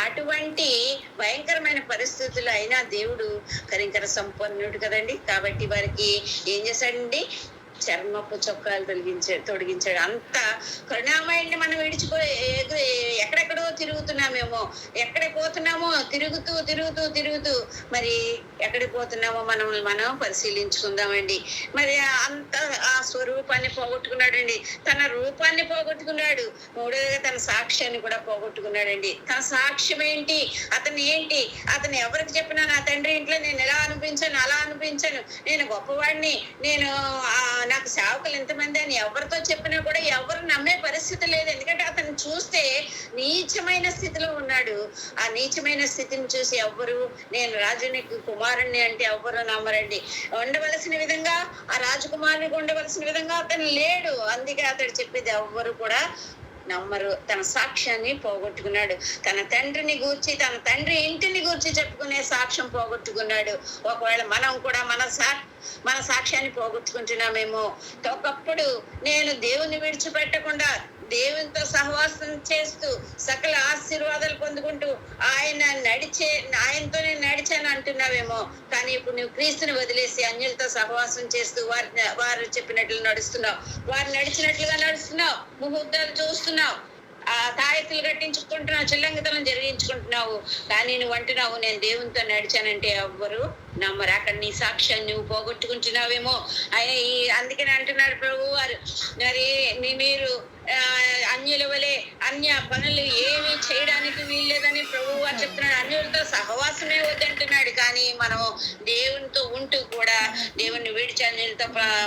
అటువంటి భయంకరమైన పరిస్థితులు అయినా దేవుడు కనికర సంపన్నుడు కదండి. కాబట్టి వారికి ఏం చేశాడండి? చర్మపు చొక్కాలు తొడిగించాడు. అంత కరుణామయుడిని మనం విడిచిపోయి ఎక్కడెక్కడో తిరుగుతున్నామేమో, ఎక్కడికి పోతున్నామో తిరుగుతూ తిరుగుతూ తిరుగుతూ మరి ఎక్కడికి పోతున్నామో మనం పరిశీలించుకుందామండి. మరి అంత ఆ స్వరూపాన్ని పోగొట్టుకున్నాడండి, తన రూపాన్ని పోగొట్టుకున్నాడు. మూడోదిగా తన సాక్ష్యాన్ని కూడా పోగొట్టుకున్నాడండి. తన సాక్ష్యం ఏంటి? అతను ఎవరికి చెప్పినా నా తండ్రి ఇంట్లో నేను ఎలా అనిపించాను, అలా అనిపించాను, నేను గొప్పవాడిని, నేను నాకు సేవకులు ఎంతమంది అని ఎవరితో చెప్పినా కూడా ఎవరు నమ్మే పరిస్థితి లేదు. ఎందుకంటే అతను చూస్తే నీచమైన స్థితిలో ఉన్నాడు. ఆ నీచమైన స్థితిని చూసి ఎవ్వరు నేను రాజునికి కుమారుణ్ణి అంటే ఎవ్వరు నమ్మరండి. ఉండవలసిన విధంగా, ఆ రాజకుమారునికి ఉండవలసిన విధంగా అతను లేడు. అందుకే అతడు చెప్పేది ఎవ్వరు కూడా నమ్మరు. తన సాక్ష్యాన్ని పోగొట్టుకున్నాడు. తన తండ్రిని గూర్చి, తన తండ్రి ఇంటిని గూర్చి చెప్పుకునే సాక్ష్యం పోగొట్టుకున్నాడు. ఒకవేళ మనం కూడా మన సాక్ష్యాన్ని పోగొట్టుకుంటున్నామేమో. ఒకప్పుడు నేను దేవుని విడిచిపెట్టకుండా దేవునితో సహవాసం చేస్తూ సకల ఆశీర్వాదాలు పొందుకుంటూ ఆయనతో నేను నడిచాను అంటున్నావేమో. కానీ ఇప్పుడు నువ్వు క్రీస్తుని వదిలేసి అన్యులతో సహవాసం చేస్తూ వారు చెప్పినట్లు నడుస్తున్నావు, వారు నడిచినట్లుగా నడుస్తున్నావు, ముహూర్తాలు చూస్తున్నావు, ఆ తాయెత్తులు కట్టించుకుంటున్నావు, చిల్లంగితనం జరిగించుకుంటున్నావు. కానీ నువ్వు అంటున్నావు నేను దేవునితో నడిచానంటే ఎవ్వరు నమ్మరు. అక్కడ నీ సాక్ష్యాన్ని నువ్వు పోగొట్టుకుంటున్నావేమో. అందుకని అంటున్నారు ప్రభు వారు, మరి మీరు అన్యుల వలె అన్య పనులు ఏమి చేయడానికి వీల్లేదని ప్రభు వారు చెప్తున్నాడు. అన్యులతో సహవాసమే వద్దంటున్నాడు. కానీ మనం దేవునితో ఉంటూ కూడా దేవుణ్ణి విడిచి అన్యులతో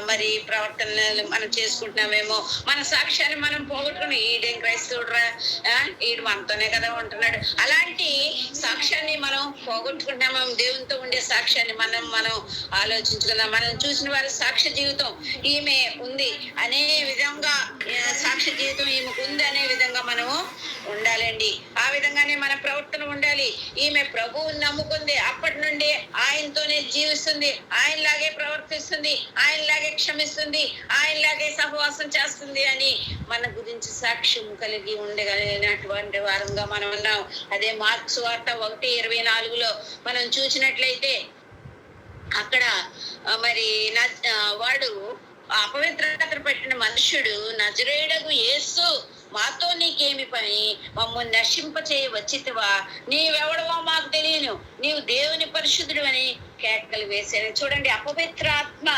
మరి ప్రవర్తనలు మనం చేసుకుంటున్నామేమో. మన సాక్ష్యాన్ని మనం పోగొట్టుకుని ఈడేం క్రైస్తవుడురా, ఈడు మనతోనే కదా ఉంటున్నాడు, అలాంటి సాక్ష్యాన్ని మనం పోగొట్టుకుంటున్నాము. దేవునితో ఉండే సాక్ష్యాన్ని మనం ఆలోచించుకుందాం. మనం చూసిన వారి సాక్ష్య జీవితం ఈమె ఉంది అనే విధంగా, సాక్ష్య జీవితం ఈమెకు ఉంది అనే విధంగా మనము ఉండాలండి. ఆ విధంగానే మన ప్రవర్తన ఉండాలి. ఈమె ప్రభువుని నమ్ముకుంది, అప్పటి నుండి ఆయనతోనే జీవిస్తుంది, ఆయనలాగే ప్రవర్తిస్తుంది, ఆయనలాగే క్షమిస్తుంది, ఆయనలాగే సహవాసం చేస్తుంది అని మన గురించి సాక్ష్యం కలిగి ఉండగలిగినటువంటి వారంగా మనం ఉన్నాం. అదే మార్క్స్ సువార్త 1:24 మనం చూసినట్లయితే అక్కడ మరి వాడు అపవిత్రత పెట్టిన మనుష్యుడు, నజరేయుడగు యేసు, మాతో నీకేమి పని, మమ్మల్ని నశింప చేయ వచ్చితివా, నీవెవడవో మాకు తెలియను, నీవు దేవుని పరిశుద్ధుడు అని కేకలు వేశాను. చూడండి, అపవిత్రాత్మ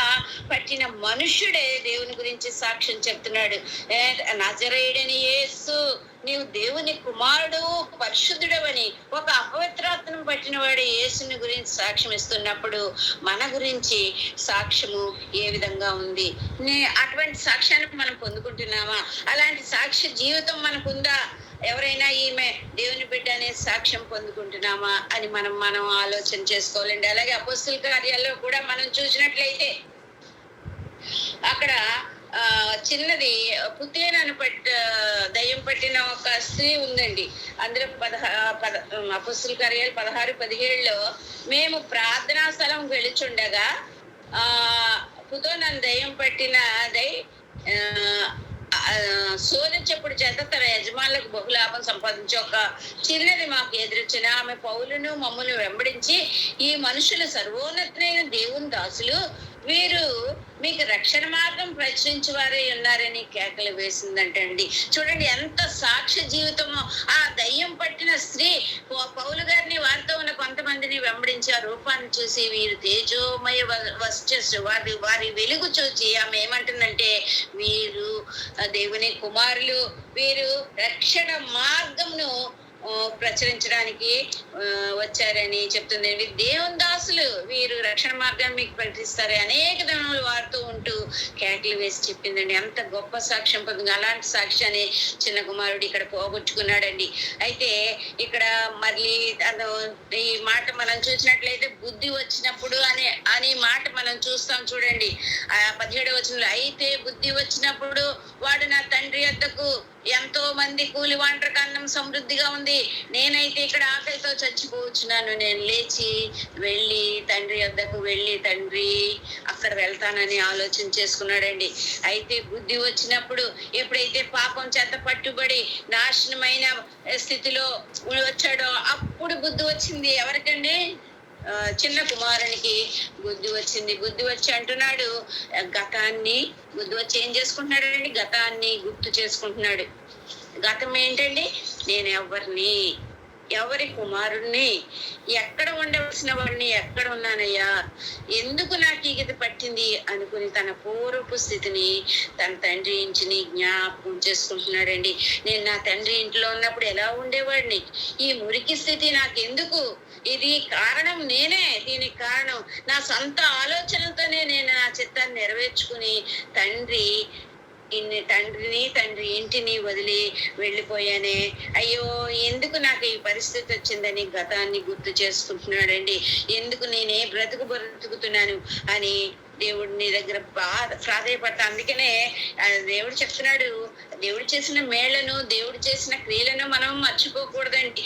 పట్టిన మనుష్యుడే దేవుని గురించి సాక్ష్యం చెప్తున్నాడు. నజరేయుడని యేసు, నీవు దేవుని కుమారుడు, పరిశుద్ధుడవని ఒక అపవిత్రాత్మను పట్టిన వాడు యేసుని గురించి సాక్ష్యం ఇస్తున్నప్పుడు మన గురించి సాక్ష్యము ఏ విధంగా ఉంది? అటువంటి సాక్ష్యాన్ని మనం పొందుకుంటున్నామా? అలాంటి సాక్ష్య జీవితం మనకుందా? ఎవరైనా ఈమె దేవుని బిడ్డ అనే సాక్ష్యం పొందుకుంటున్నామా అని మనం ఆలోచన చేసుకోవాలండి. అలాగే అపోస్తుల కార్యాల్లో కూడా మనం చూసినట్లయితే అక్కడ చిన్నది పుతేనను దయ్యం పట్టిన ఒక స్త్రీ ఉందండి. అందులో అపోస్తుల కార్యాలు 16-17 మేము ప్రార్థనా స్థలం వెళుచుండగా పుతేనను దయ్యం పట్టినదై సోద చెప్పుడు చేత తన యజమానులకు బహులాభం సంపాదించి ఒక చిన్నది మాకు ఎదురొచ్చిన ఆమె పౌలును మమ్మల్ని వెంబడించి, ఈ మనుషులు సర్వోన్నతులైన దేవుని దాసులు, వీరు మీకు రక్షణ మార్గం ప్రచురించే వారే ఉన్నారని కేకలు వేసిందంటండి. చూడండి ఎంత సాక్ష్య జీవితమో. ఆ దయ్యం పట్టిన స్త్రీ పౌలు గారిని, వారితో ఉన్న కొంతమందిని వెంబడించి ఆ రూపాన్ని చూసి, వీరు తేజోమయ వర్చస్సు, వారి వెలుగు చూసి ఆమె ఏమంటుందంటే, వీరు దేవుని కుమారులు, వీరు రక్షణ మార్గంను ప్రచురించడానికి వచ్చారని చెప్తుంది. దేవుని దాసులు, వీరు రక్షణ మార్గాన్ని మీకు ప్రకటిస్తారు అనేక దినములు వారితో ఉంటూ కేకలు వేసి చెప్పిందండి. అంత గొప్ప సాక్ష్యం పొంది అలాంటి సాక్ష్యాన్ని చిన్న కుమారుడు ఇక్కడ పోగొట్టుకున్నాడండి. అయితే ఇక్కడ మళ్ళీ ఈ మాట మనం చూసినట్లయితే బుద్ధి వచ్చినప్పుడు అనే మాట మనం చూస్తాం. చూడండి, 17వ వచనంలో, అయితే బుద్ధి వచ్చినప్పుడు వాడు నా తండ్రి వద్దకు, ఎంతో మంది కూలి వాంటరికి అన్నం సమృద్ధిగా ఉంది, నేనైతే ఇక్కడ ఆకలితో చచ్చిపోవచ్చున్నాను, నేను లేచి వెళ్ళి తండ్రి వద్దకు వెళ్ళి తండ్రి అక్కడ వెళ్తానని ఆలోచన చేసుకున్నాడండి. అయితే బుద్ధి వచ్చినప్పుడు, ఎప్పుడైతే పాపం చేత పట్టుబడి నాశనమైన స్థితిలో వచ్చాడో అప్పుడు బుద్ధి వచ్చింది. ఎవరికండి? చిన్న కుమారునికి బుద్ధి వచ్చింది. బుద్ధి వచ్చి అంటున్నాడు, బుద్ధి వచ్చి ఏం చేసుకుంటున్నాడు? గతాన్ని గుర్తు చేసుకుంటున్నాడు. గతం ఏంటండి? నేను ఎవరి కుమారుణ్ణి, ఎక్కడ ఉండవలసిన వాడిని, ఎక్కడ ఉన్నానయ్యా, ఎందుకు నాకు ఈ గతి పట్టింది అనుకుని తన పూర్వపు స్థితిని తన తండ్రి ఇంటిని జ్ఞాపకం చేసుకుంటున్నాడండి. నేను నా తండ్రి ఇంట్లో ఉన్నప్పుడు ఎలా ఉండేవాడిని, ఈ మురికి స్థితి నాకెందుకు, ఇది కారణం నేనే, దీనికి కారణం నా సొంత ఆలోచనలతోనే నేను నా చిత్తాన్ని నెరవేర్చుకుని తండ్రి ఇంటిని వదిలి వెళ్ళిపోయానే, అయ్యో ఎందుకు నాకు ఈ పరిస్థితి వచ్చిందని గతాన్ని గుర్తు చేసుకుంటున్నాడండి. ఎందుకు నేనే బ్రతుకుతున్నాను అని దేవుడిని దగ్గర ప్రాధాయపడతా. అందుకనే దేవుడు చెప్తున్నాడు, దేవుడు చేసిన మేళ్లను, దేవుడు చేసిన క్రియలను మనం మర్చిపోకూడదండి.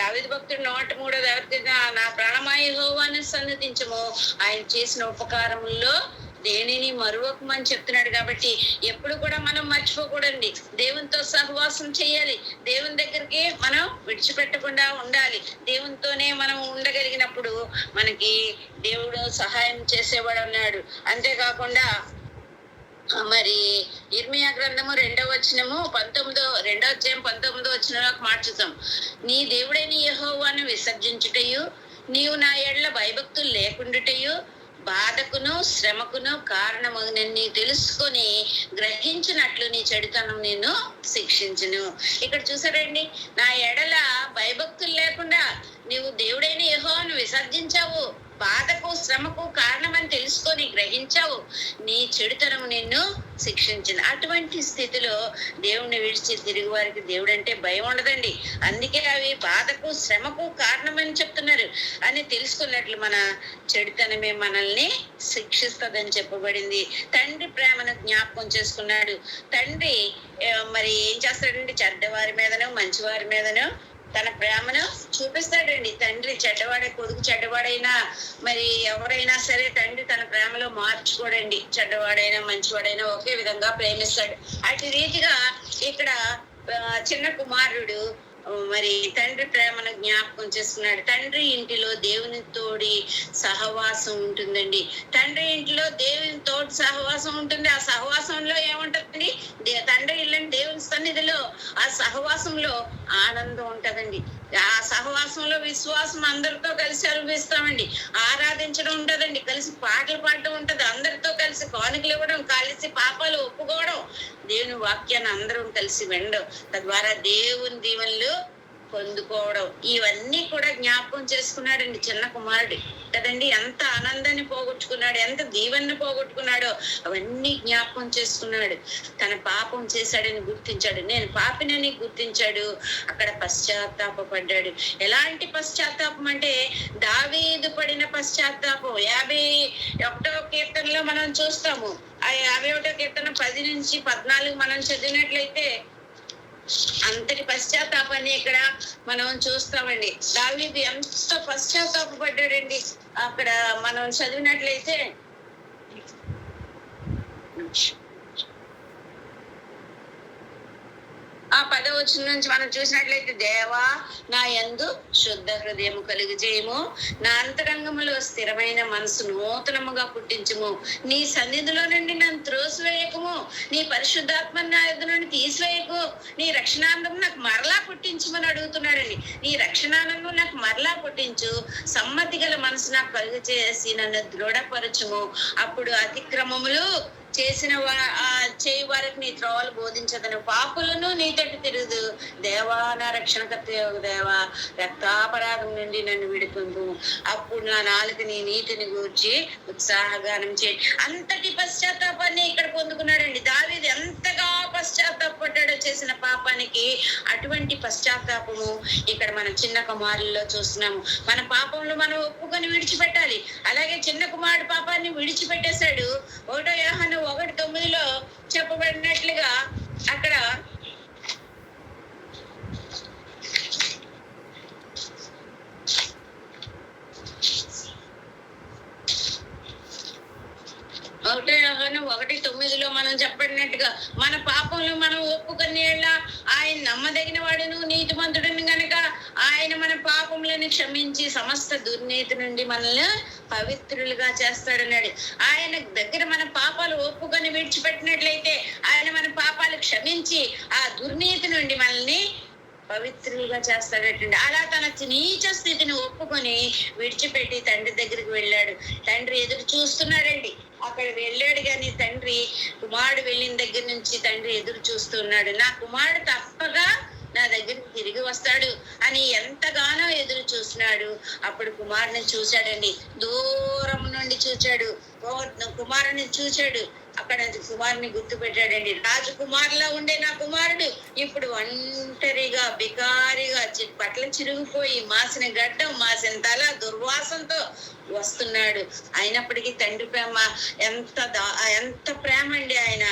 దావీదు భక్తుడు 103 నా ప్రాణమా యెహోవాను సన్నిధించము, ఆయన చేసిన ఉపకారముల్లో దేనిని మరువకమని చెప్తున్నాడు. కాబట్టి ఎప్పుడు కూడా మనం మర్చిపోకూడండి. దేవునితో సహవాసం చేయాలి, దేవుని దగ్గరికి మనం విడిచిపెట్టకుండా ఉండాలి. దేవునితోనే మనం ఉండగలిగినప్పుడు మనకి దేవుడు సహాయం చేసేవాడు అన్నాడు. అంతేకాకుండా మరి ఇర్మియా గ్రంథము 2వ వచనము 19వ మార్చుతాం. నీ దేవుడైన యెహోవాను విసర్జించుటయు, నీవు నా ఎడల భయభక్తులు లేకుండుటయు, బాధకును శ్రమకును కారణమని తెలుసుకొని గ్రహించినట్లు నీ చెడుతనం నేను శిక్షించును. ఇక్కడ చూసారండి, నా ఎడల భయభక్తులు లేకుండా నీవు దేవుడైన యెహోవాను విసర్జించావు, బాధకు శ్రమకు కారణమని తెలుసుకొని గ్రహించావు, నీ చెడుతనము నిన్ను శిక్షించింది. అటువంటి స్థితిలో దేవుణ్ణి విడిచి తిరిగి వారికి దేవుడు అంటే భయం ఉండదండి. అందుకే అవి బాధకు శ్రమకు కారణమని చెప్తున్నారు అని తెలుసుకున్నట్లు మన చెడుతనమే మనల్ని శిక్షిస్తుందని చెప్పబడింది. తండ్రి ప్రేమను జ్ఞాపకం చేసుకున్నాడు. తండ్రి మరి ఏం చేస్తాడండి, చెడ్డవారి మీదనో మంచివారి మీదనో తన ప్రేమను చూపిస్తాడండి. తండ్రి చెడ్డవాడే, కొడుకు చెడ్డవాడైనా మరి ఎవరైనా సరే తండ్రి తన ప్రేమలో మార్చుకోడండి. చెడ్డవాడైనా మంచివాడైనా ఒకే విధంగా ప్రేమిస్తాడు. అటు రీతిగా ఇక్కడ చిన్న కుమారుడు మరి తండ్రి ప్రేమను జ్ఞాపకం చేసుకున్నాడు. తండ్రి ఇంటిలో దేవుని తోడి సహవాసం ఉంటుందండి. తండ్రి ఇంటిలో దేవుని తోటి సహవాసం ఉంటుంది. ఆ సహవాసంలో ఏముంటుందండి, తండ్రి ఇల్లని దేవుని సన్నిధిలో ఆ సహవాసంలో ఆనందం ఉంటదండి. ఆ సహవాసంలో విశ్వాసం అందరితో కలిసి అనుభవిస్తామండి. ఆరాధించడం ఉంటదండి, కలిసి పాటలు పాడటం ఉంటది, అందరితో కలిసి కానుకలు ఇవ్వడం, కలిసి పాపాలు ఒప్పుకోవడం, దేవుని వాక్యాన్ని అందరం కలిసి వినడం, తద్వారా దేవుని దీవెనలు పొందుకోవడం, ఇవన్నీ కూడా జ్ఞాపకం చేసుకున్నాడండి చిన్న కుమారుడు కదండి. ఎంత ఆనందాన్ని పోగొట్టుకున్నాడు, ఎంత దీవెన్ని పోగొట్టుకున్నాడో అవన్నీ జ్ఞాపకం చేసుకున్నాడు. తన పాపం చేశాడని గుర్తించాడు, నేను పాపినని గుర్తించాడు. అక్కడ పశ్చాత్తాపడ్డాడు. ఎలాంటి పశ్చాత్తాపం అంటే దావీదు పడిన పశ్చాత్తాపం 51వ కీర్తనలో మనం చూస్తాము. ఆ 51వ కీర్తన 10 నుంచి 14 మనం చదివినట్లయితే అంతటి పశ్చాత్తాపాన్ని ఇక్కడ మనం చూస్తామండి. దావీదు ఎంత పశ్చాత్తాపడ్డాడండి అక్కడ మనం చదివినట్లయితే. ఆ 10వ వచనం నుంచి మనం చూసినట్లయితే, దేవా నా యందు శుద్ధ హృదయము కలుగజేయము, నా అంతరంగములో స్థిరమైన మనసు నూతనముగా పుట్టించుము, నీ సన్నిధిలో నుండి నన్ను త్రోసివేయకము, నీ పరిశుద్ధాత్మ నా యొద్ద నుండి తీసివేయకు, నీ రక్షణానందం నాకు మరలా పుట్టించుమని అడుగుతున్నాడండి. నీ రక్షణానందం నాకు మరలా పుట్టించు, సమ్మతి గల మనసు నాకు కలుగజేసి నన్ను దృఢపరచుము, అప్పుడు అతిక్రమములు చేసిన చేయి వారికి నీ త్రోవలు బోధించదను, పాపులను నీతోటి తిరుగు. దేవా నా రక్షణకర్త దేవా, రక్తాపరాధం నుండి నన్ను విడుతుంది, అప్పుడు నా నాలుక నీ నీతిని గూర్చి ఉత్సాహగానం చేయి. అంతటి పశ్చాత్తాపాన్ని ఇక్కడ పొందుకున్నాడండి దావీదు. ఎంతగా పశ్చాత్తాపడ్డాడో చేసిన పాపానికి. అటువంటి పశ్చాత్తాపము ఇక్కడ మనం చిన్న కుమారుల్లో చూస్తున్నాము. మన పాపంలో మనం ఒప్పుకొని విడిచిపెట్టాలి. అలాగే చిన్న కుమారుడు పాపాన్ని విడిచిపెట్టేశాడు. 1 యోహాను 1:9 చెప్పబడినట్లుగా అక్కడ ఒకటో యోహాను 1:9 మనం చెప్పడినట్టుగా మన పాపంలో మనం ఒప్పుకొని ఆయన నమ్మదగిన వాడును నీతిమంతుడును గనక ఆయన మన పాపములను క్షమించి సమస్త దుర్నీతి నుండి మనల్ని పవిత్రులుగా చేస్తాడన్నాడు. ఆయన దగ్గర మన పాపాలు ఒప్పుకొని విడిచిపెట్టినట్లయితే ఆయన మన పాపాలు క్షమించి ఆ దుర్నీతి నుండి మనల్ని పవిత్రులుగా చేస్తాడటండి. అలా తన నీచ స్థితిని ఒప్పుకొని విడిచిపెట్టి తండ్రి దగ్గరికి వెళ్ళాడు. తండ్రి ఎదురు చూస్తున్నాడండి. అక్కడ వెళ్ళాడు కానీ తండ్రి, కుమారుడు వెళ్ళిన దగ్గర నుంచి తండ్రి ఎదురు చూస్తున్నాడు. నా కుమారుడు తప్పగా నా దగ్గరికి తిరిగి వస్తాడు అని ఎంతగానో ఎదురు చూస్తున్నాడు. అప్పుడు కుమారుని చూశాడండి, దూరం నుండి చూచాడు, కుమారుని చూచాడు. అక్కడ కుమారుని గుర్తు పెట్టాడండి. రాజకుమారులా ఉండే నా కుమారుడు ఇప్పుడు ఒంటరిగా బికారిగా బట్టలు చిరిగిపోయి మాసిన గడ్డం, మాసిన తల, దుర్వాసంతో వస్తున్నాడు. అయినప్పటికీ తండ్రి ప్రేమ ఎంత ప్రేమ అండి. ఆయన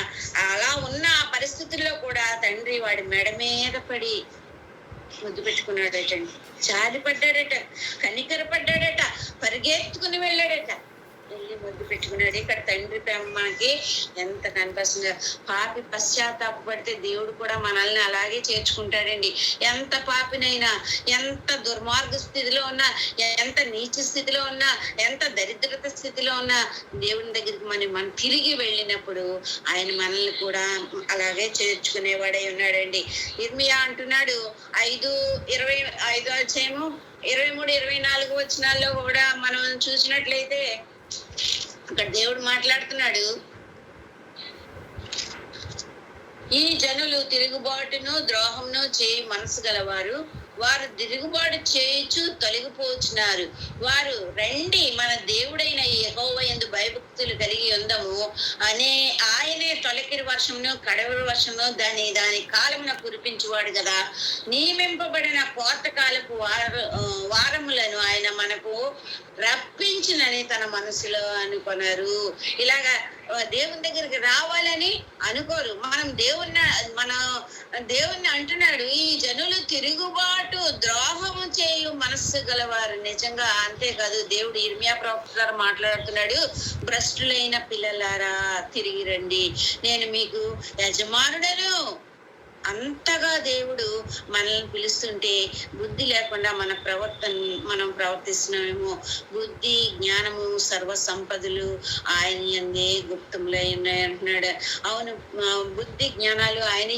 అలా ఉన్న ఆ పరిస్థితుల్లో కూడా తండ్రి వాడి మెడ మీద పడి ముద్దు పెట్టుకున్నాడటండి, జాలి పడ్డాడట, కనికర పడ్డాడట, పరిగెత్తుకుని వెళ్ళాడట, వెళ్ళి ముద్దు పెట్టుకున్నాడు. ఇక్కడ తండ్రి ప్రేమ మనకి ఎంత కనిపిస్తుంది. పాపి పశ్చాత్తాపడితే దేవుడు కూడా మనల్ని అలాగే చేర్చుకుంటాడండి. ఎంత పాపినైనా, ఎంత దుర్మార్గ స్థితిలో ఉన్నా, ఎంత నీచ స్థితిలో ఉన్నా, ఎంత దరిద్రత స్థితిలో ఉన్నా దేవుని దగ్గరికి మనం తిరిగి వెళ్ళినప్పుడు ఆయన మనల్ని కూడా అలాగే చేర్చుకునేవాడై ఉన్నాడండి. ఇర్మియా అంటున్నాడు 5:25 అధ్యాయము 23-24 వచనాల్లో కూడా మనం చూసినట్లయితే అక్కడ దేవుడు మాట్లాడుతున్నాడు. ఈ జనులు తిరుగుబాటును ద్రోహంను చేయి మనసు గలవారు, వారు తిరుగుబాటు చేయుచు తొలగిపోతున్నారు. వారు రండి మన దేవుడైన యెహోవా యందు భయభక్తులు కలిగి ఉందము అనే ఆయనే తొలకరి వర్షమును కడవరి వర్షమును దాని దాని కాలమున కురిపించువాడు కదా. నియమింపబడిన కోతకాలపు వారములను ఆయన మనకు రప్పించునని తన మనసులో అనుకున్నారు. ఇలాగా దేవుని దగ్గరికి రావాలని అనుకోరు. మన దేవుణ్ణి అంటున్నాడు, ఈ జనులు తిరుగుబాటు ద్రోహము చేయు మనస్సు గలవారు. నిజంగా అంతేకాదు, దేవుడు ఇర్మియా ప్రవక్త ద్వారా మాట్లాడుతున్నాడు, భ్రష్టులైన పిల్లలారా తిరిగి రండి, నేను మీకు యజమానుడను. అంతగా దేవుడు మనల్ని పిలుస్తుంటే బుద్ధి లేకుండా మనం ప్రవర్తిస్తున్నామేమో. బుద్ధి జ్ఞానము సర్వ సంపదలు ఆయన యందే గుప్తములై ఉన్నాయి అంటున్నాడు. అవును, బుద్ధి జ్ఞానాలు ఆయనే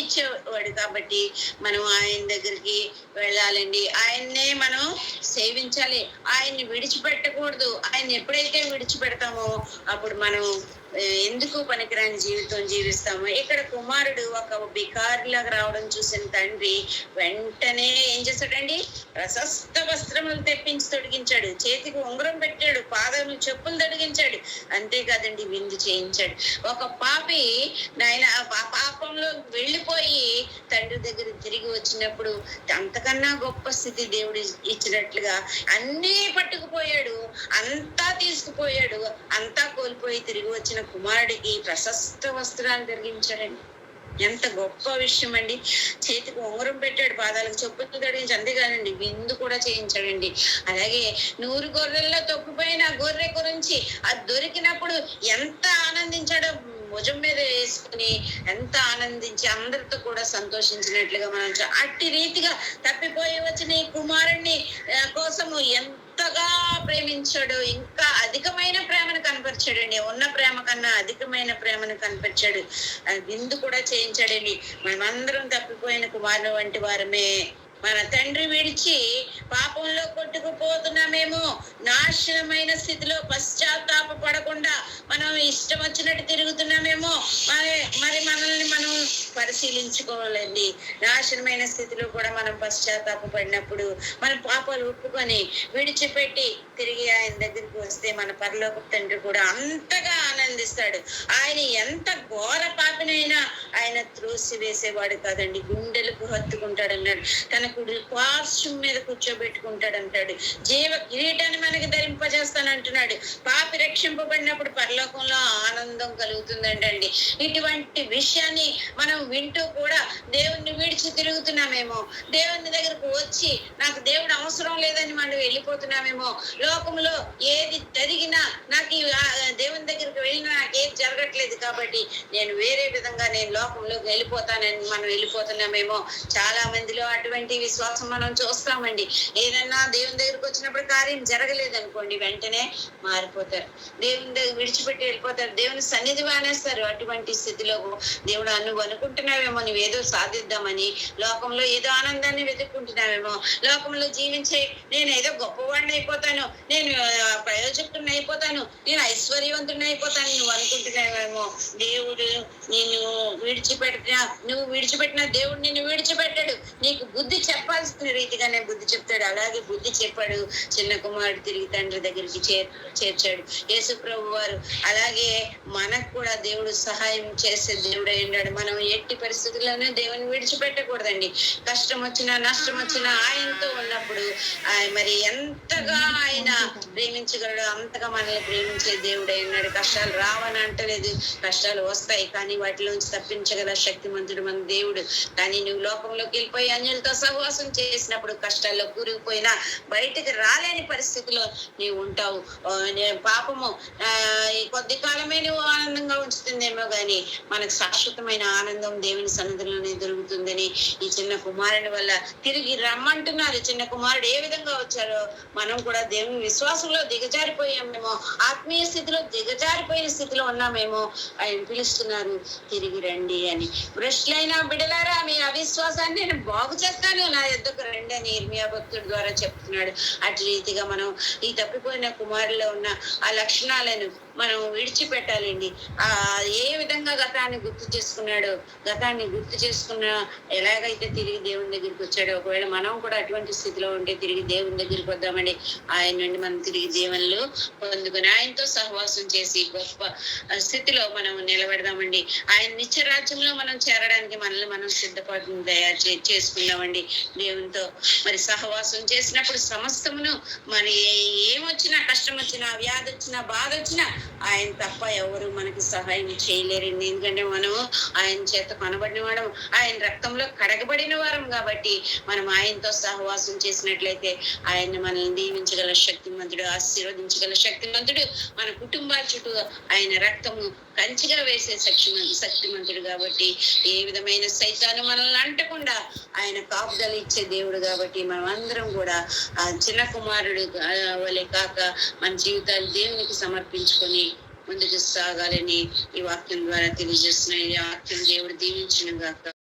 ఇచ్చేవాడు కాబట్టి మనం ఆయన దగ్గరికి వెళ్ళాలండి. ఆయన్నే మనం సేవించాలి, ఆయన్ని విడిచిపెట్టకూడదు. ఆయన ఎప్పుడైతే విడిచిపెడతామో అప్పుడు మనం ఎందుకు పనికిరాని జీవితం జీవిస్తాము. ఇక్కడ కుమారుడు ఒక బికారిలాగా రావడం చూసిన తండ్రి వెంటనే ఏం చేశాడండి, ప్రశస్త వస్త్రములు తెప్పించి తొడిగించాడు, చేతికి ఉంగరం పెట్టాడు, పాదములు చెప్పులు తొడిగించాడు. అంతేకాదండి, విందు చేయించాడు. ఒక పాపి నాయన పాపంలో వెళ్ళిపోయి తండ్రి దగ్గర తిరిగి వచ్చినప్పుడు అంతకన్నా గొప్ప స్థితి దేవుడు ఇచ్చినట్లుగా అన్నీ పట్టుకుపోయాడు, అంతా తీసుకుపోయాడు, అంతా కోల్పోయి తిరిగి వచ్చిన కుమారుడికి ప్రశస్త వస్త్రాలు జరిగించాడండి. ఎంత గొప్ప విషయం అండి. చేతికి ఉంగరం పెట్టాడు, పాదాలకు చెప్పులు తడిగించి, అంతేకాదండి విందు కూడా చేయించాడండి. అలాగే 100 గొర్రెల్లో తప్పిపోయిన గొర్రె గురించి అది దొరికినప్పుడు ఎంత ఆనందించాడో, భుజం మీద వేసుకుని ఎంత ఆనందించి అందరితో కూడా సంతోషించినట్లుగా మనం అట్టి రీతిగా తప్పిపోయి వచ్చిన ఈ కుమారుణ్ణి కోసము ఎంతగా ప్రేమించాడు. ఇంకా అధికమైన ప్రేమను కనపరిచాడండి, ఉన్న ప్రేమ కన్నా అధికమైన ప్రేమను కనపరిచాడు. విందు కూడా చేయించాడండి. మనమందరం తప్పిపోయిన కుమారుడు వంటి వారమే. మన తండ్రి విడిచి పాపంలో కొట్టుకుపోతున్నామేమో, నాశనమైన స్థితిలో పశ్చాత్తాప పడకుండా మనం ఇష్టం వచ్చినట్టు తిరుగుతున్నామేమో. మరి మనల్ని మనం పరిశీలించుకోవాలండి. నాశనమైన స్థితిలో కూడా మనం పశ్చాత్తాప పడినప్పుడు మన పాపాలు ఒప్పుకొని విడిచిపెట్టి తిరిగి ఆయన దగ్గరికి వస్తే మన పరలోక తండ్రి కూడా అంతగా ఆనందిస్తాడు. ఆయన ఎంత ఘోర పాపినైనా ఆయన త్రోసి వేసేవాడు కాదండి, గుండెలకు హత్తుకుంటాడు అన్నాడు. తన కుడి పార్శ్వం మీద కూర్చోబెట్టుకుంటాడు అంటాడు. జీవ కిరీటాన్ని మనకి ధరింపజేస్తానంటున్నాడు. పాపి రక్షింపబడినప్పుడు పరలోకంలో ఆనందం కలుగుతుందంటండి. ఇటువంటి విషయాన్ని మనం వింటూ కూడా దేవుణ్ణి విడిచి తిరుగుతున్నామేమో, దేవుని దగ్గరకు వచ్చి నాకు దేవుడు అవసరం లేదని మనం వెళ్ళిపోతున్నామేమో. లోకంలో ఏది జరిగినా నాకు దేవుని దగ్గరికి వెళ్ళినా నాకు ఏది జరగట్లేదు కాబట్టి నేను వేరే విధంగా నేను లోకంలోకి వెళ్ళిపోతానని మనం వెళ్ళిపోతున్నామేమో. చాలా మందిలో అటువంటి విశ్వాసం మనం చూస్తామండి. ఏదన్నా దేవుని దగ్గరికి వచ్చినప్పుడు కార్యం జరగలేదు అనుకోండి, వెంటనే మారిపోతారు, దేవుని దగ్గర విడిచిపెట్టి వెళ్ళిపోతారు, దేవుని సన్నిధి మానేస్తారు. అటువంటి స్థితిలో దేవుడు నువ్వు అనుకుంటున్నావేమో నువ్వేదో సాధిద్దామని, లోకంలో ఏదో ఆనందాన్ని వెతుక్కుంటున్నావేమో, లోకంలో జీవించే నేను ఏదో గొప్పవాడిని అయిపోతాను, నేను ప్రయోజకుడిని అయిపోతాను, నేను ఐశ్వర్యవంతుడిని అయిపోతాను నువ్వు అనుకుంటున్నావేమో. దేవుడు నువ్వు విడిచిపెట్టిన దేవుడు నిన్ను విడిచిపెట్టాడు. నీకు బుద్ధి చెప్పాల్సిన రీతిగానే బుద్ధి చెప్తాడు. అలాగే బుద్ధి చెప్పాడు. చిన్న కుమారుడు తిరిగి తండ్రి దగ్గరికి చేర్చాడు యేసు ప్రభు వారు. అలాగే మనకు కూడా దేవుడు సహాయం చేసే దేవుడు అయ్యాడు. మనం ఎట్టి పరిస్థితుల్లోనే దేవుని విడిచిపెట్టకూడదండి. కష్టం వచ్చినా నష్టం వచ్చినా ఆయనతో ఉన్నప్పుడు మరి ఎంతగా ఆయన ప్రేమించగలడు, అంతగా మనల్ని ప్రేమించే దేవుడు అయ్యాడు. కష్టాలు రావని అంటలేదు, కష్టాలు వస్తాయి, కానీ వాటిలోంచి తప్పించగల శక్తిమంతుడు మన దేవుడు. కానీ నువ్వు లోకంలోకి వెళ్ళిపోయి అన్యులతో సహవాసం చేసినప్పుడు కష్టాల్లో కూరుకుపోయినా బయటకు రాలేని పరిస్థితిలో నీవు ఉంటావు. పాపము కొద్ది కాలమే నువ్వు ఆనందంగా ఉంచుతుందేమో గాని మనకు శాశ్వతమైన ఆనందం దేవుని సన్నిధిలోనే దొరుకుతుందని ఈ చిన్న కుమారుని వల్ల తిరిగి రమ్మంటున్నారు. చిన్న కుమారుడు ఏ విధంగా వచ్చారో మనం కూడా దేవుని విశ్వాసంలో దిగజారిపోయామేమో, ఆత్మీయ స్థితిలో దిగజారిపోయిన స్థితిలో ఉన్నామేమో. ఆయన పిలుస్తున్నారు, తిరిగి రండి అని. భ్రష్టులైన బిడ్డలారా, మీ అవిశ్వాసాన్ని నేను బాగు చేస్తాను, నా యొద్దకు రండి అని ఇర్మియా భక్తుడి ద్వారా చెప్తున్నాడు. అటు రీతిగా మనం ఈ తప్పిపోయిన కుమారులో ఉన్న ఆ లక్షణాలను మనం విడిచిపెట్టాలండి. ఏ విధంగా గతాన్ని గుర్తు చేసుకున్నాడో, గతాన్ని గుర్తు చేసుకున్న ఎలాగైతే తిరిగి దేవుని దగ్గరికి వచ్చాడో, ఒకవేళ మనం కూడా అటువంటి స్థితిలో ఉంటే తిరిగి దేవుని దగ్గరికి వద్దామండి. ఆయన నుండి మనం తిరిగి దేవునిలో పొందుకొని ఆయనతో సహవాసం చేసి గొప్ప స్థితిలో మనం నిలబెడదామండి. ఆయన నిత్య రాజ్యంలో మనం చేరడానికి మనల్ని మనం సిద్ధపడి చేసుకుందామండి దేవునితో. మరి సహవాసం చేసినప్పుడు సమస్తమును మరి ఏమొచ్చినా, కష్టం వచ్చినా, వ్యాధి వచ్చినా, బాధ వచ్చినా ఆయన తప్ప ఎవరు మనకి సహాయం చేయలేరండి. ఎందుకంటే మనం ఆయన చేత కొనబడిన వాడు, ఆయన రక్తంలో కడగబడిన వారం కాబట్టి మనం ఆయనతో సహవాసం చేసినట్లయితే ఆయన మనల్ని దీవించగల శక్తిమంతుడు, ఆశీర్వదించగల శక్తిమంతుడు. మన కుటుంబాల చుట్టూ ఆయన రక్తము కంచిగా వేసే శక్తిమంతుడు కాబట్టి ఏ విధమైన సైతాను మనల్ని అంటకుండా ఆయన కాపుదల ఇచ్చే దేవుడు కాబట్టి మనం అందరం కూడా ఆ చిన్న కుమారుడు వలె కాక మన జీవితాలు దేవునికి సమర్పించుకొని ముందుకు సాగాలని ఈ వాక్యం ద్వారా తెలియజేస్తున్నాయి. ఈ వాక్యం దేవుడు దీవించిన గాక.